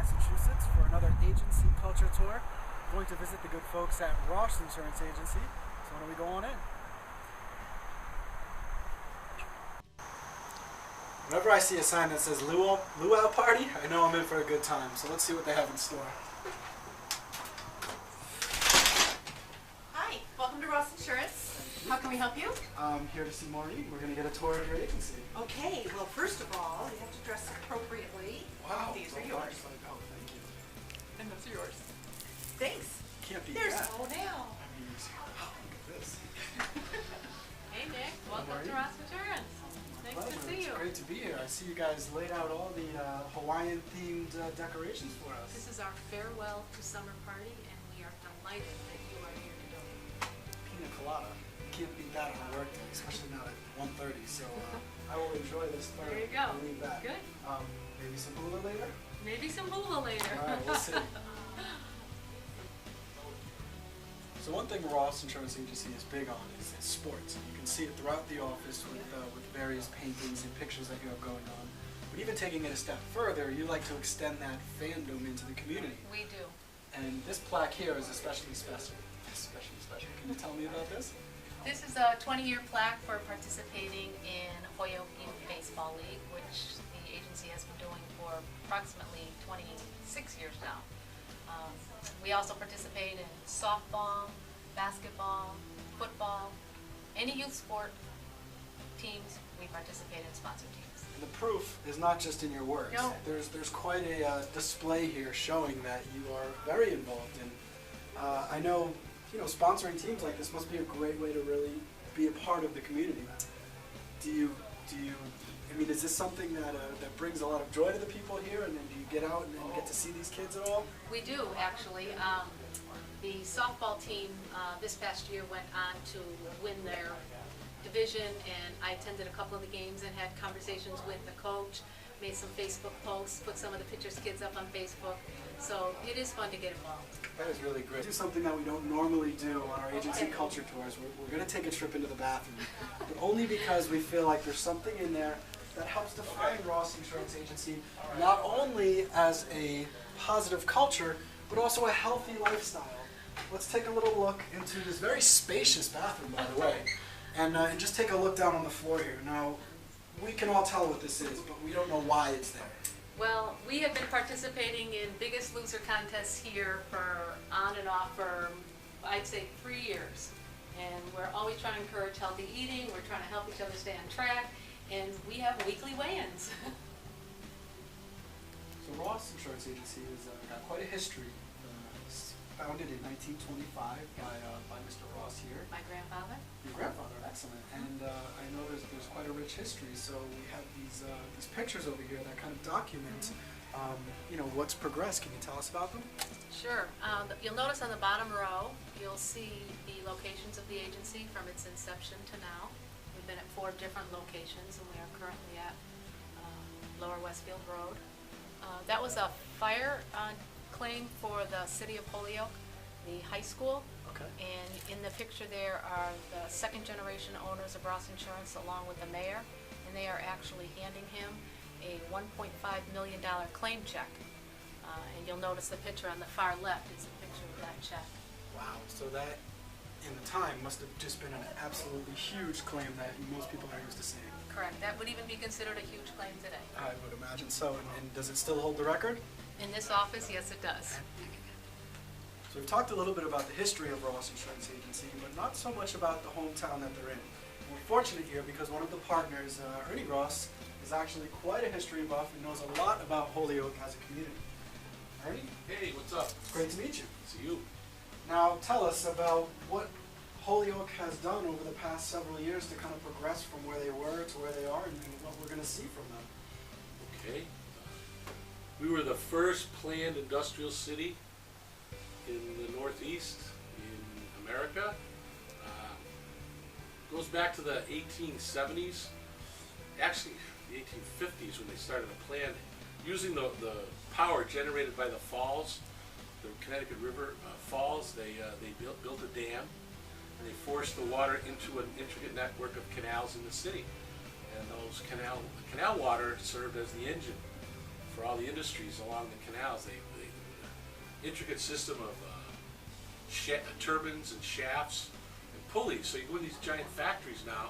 Massachusetts for another agency culture tour. Going to visit the good folks at Ross Insurance Agency. So why don't we go on in? Whenever I see a sign that says luau party, I know I'm in for a good time. So let's see what they have in store. Hi, welcome to Ross Insurance. How can we help you? I'm here to see Maureen. We're going to get a tour of your agency. Okay, well first of all, you have to dress appropriately. Wow. These are yours. Oh, thank you. And those are yours. Thanks. Can't beat There's that. oh now. I mean, oh, look at this. Hey Nick, welcome Maureen. to Ross Insurance. Nice Pleasure. to see It's you. great to be here. I see you guys laid out all the Hawaiian-themed decorations for us. This is our farewell to summer party, and we are delighted that you are here to do it. Pina colada. You can't beat that on a work day, especially not at 1:30. So I will enjoy this thoroughly. There you go. I'll leave that. Good. Maybe some hula later? Maybe some hula later. All right, we'll see. So one thing Ross Insurance Agency is big on is sports. You can see it throughout the office with various paintings and pictures that you have going on. But even taking it a step further, you like to extend that fandom into the community. We do. And this plaque here is especially special. Especially special. Can you tell me about this? This is a 20-year plaque for participating in Holyoke Youth Baseball League, which the agency has been doing for approximately 26 years now. We also participate in softball, basketball, football, any youth sport teams. We participate in sponsor teams. And the proof is not just in your words. No. There's quite a display here showing that you are very involved in. I know, sponsoring teams like this must be a great way to really be a part of the community. Is this something that brings a lot of joy to the people here, and then do you get out and get to see these kids at all? We do, actually. The softball team this past year went on to win their division, and I attended a couple of the games and had conversations with the coach, made some Facebook posts, put some of the pictures kids up on Facebook. So it is fun to get involved. That is really great. Do something that we don't normally do on our agency culture tours. We're going to take a trip into the bathroom, but only because we feel like there's something in there that helps define Ross Insurance Agency not only as a positive culture, but also a healthy lifestyle. Let's take a little look into this very spacious bathroom, by the way, and just take a look down on the floor here. Now, we can all tell what this is, but we don't know why it's there. Well, we have been participating in Biggest Loser contests here for on and off for, I'd say, 3 years. And we're always trying to encourage healthy eating, we're trying to help each other stay on track, and we have weekly weigh-ins. So Ross Insurance Agency has got quite a history. It's founded in 1925 by Mr. Ross here. My grandfather. Your grandfather, excellent. And I know there's quite a rich history. So we have these pictures over here that kind of document, what's progressed. Can you tell us about them? Sure. You'll notice on the bottom row, you'll see the locations of the agency from its inception to now. We've been at 4 different locations, and we are currently at Lower Westfield Road. That was a fire claim for the city of Holyoke, the high school. Okay. And in the picture there are the second generation owners of Ross Insurance along with the mayor, and they are actually handing him a $1.5 million claim check. And you'll notice the picture on the far left is a picture of that check. Wow. So that, in the time, must have just been an absolutely huge claim that most people are used to seeing. Correct. That would even be considered a huge claim today. I would imagine so. And does it still hold the record? In this office, yes it does. So we've talked a little bit about the history of Ross Insurance Agency, but not so much about the hometown that they're in. We're fortunate here because one of the partners, Ernie Ross, is actually quite a history buff and knows a lot about Holyoke as a community. Ernie? Hey, what's up? Great to meet you. See you. Now tell us about what Holyoke has done over the past several years to kind of progress from where they were to where they are, and what we're going to see from them. Okay. We were the first planned industrial city in the Northeast in America. Goes back to the 1870s, actually the 1850s when they started a plan using the power generated by the falls, the Connecticut River falls. They built a dam, and they forced the water into an intricate network of canals in the city. And those canal water served as the engine for all the industries along the canals. They intricate system of turbines and shafts and pulleys. So you go in these giant factories now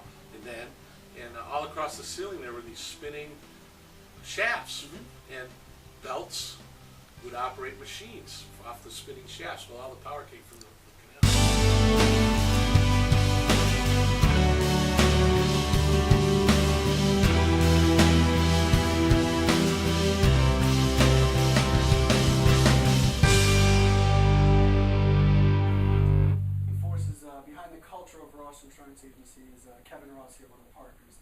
and all across the ceiling there were these spinning shafts, and belts would operate machines off the spinning shafts. Well, all the power came from the canal. Behind the culture of Ross Insurance Agency is Kevin Ross here, one of the partners.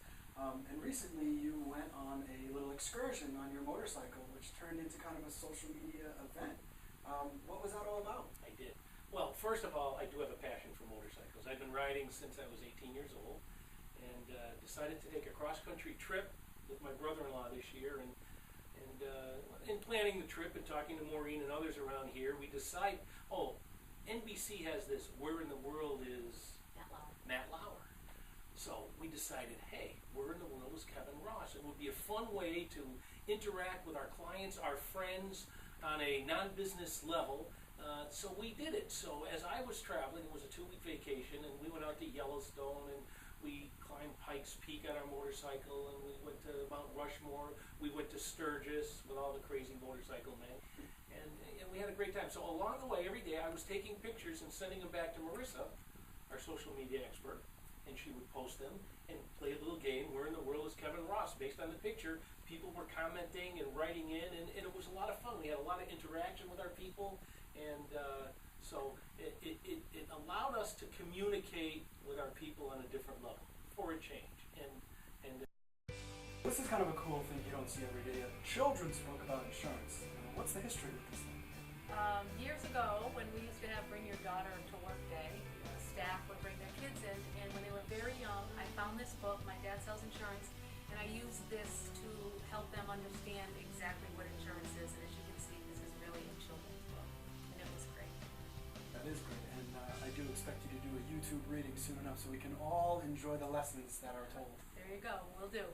And recently you went on a little excursion on your motorcycle, which turned into kind of a social media event. What was that all about? I did. Well, first of all, I do have a passion for motorcycles. I've been riding since I was 18 years old, and decided to take a cross-country trip with my brother-in-law this year. And in planning the trip and talking to Maureen and others around here, we decided, NBC has this Where in the World is Matt Lauer. So we decided, hey, where in the world is Kevin Ross? It would be a fun way to interact with our clients, our friends, on a non-business level. So we did it. So as I was traveling, it was a 2-week vacation, and we went out to Yellowstone, and we climbed Pikes Peak on our motorcycle, and we went to Mount Rushmore. We went to Sturgis with all the crazy motorcycle men. And we had a great time. So along the way, every day, I was taking pictures and sending them back to Marissa, our social media expert, and she would post them and play a little game, Where in the World is Kevin Ross? Based on the picture, people were commenting and writing in, and it was a lot of fun. We had a lot of interaction with our people, and so it allowed us to communicate with our people on a different level for a change. And This is kind of a cool thing you don't see every day. A children's book about insurance. What's the history with this thing? Years ago, when we used to have Bring Your Daughter to Work Day, the staff would bring their kids in, and when they were very young, I found this book. My dad sells insurance, and I used this to help them understand exactly what insurance is. And as you can see, this is really a children's book, and it was great. That is great, and I do expect you to do a YouTube reading soon enough so we can all enjoy the lessons that are told. There you go, we'll do.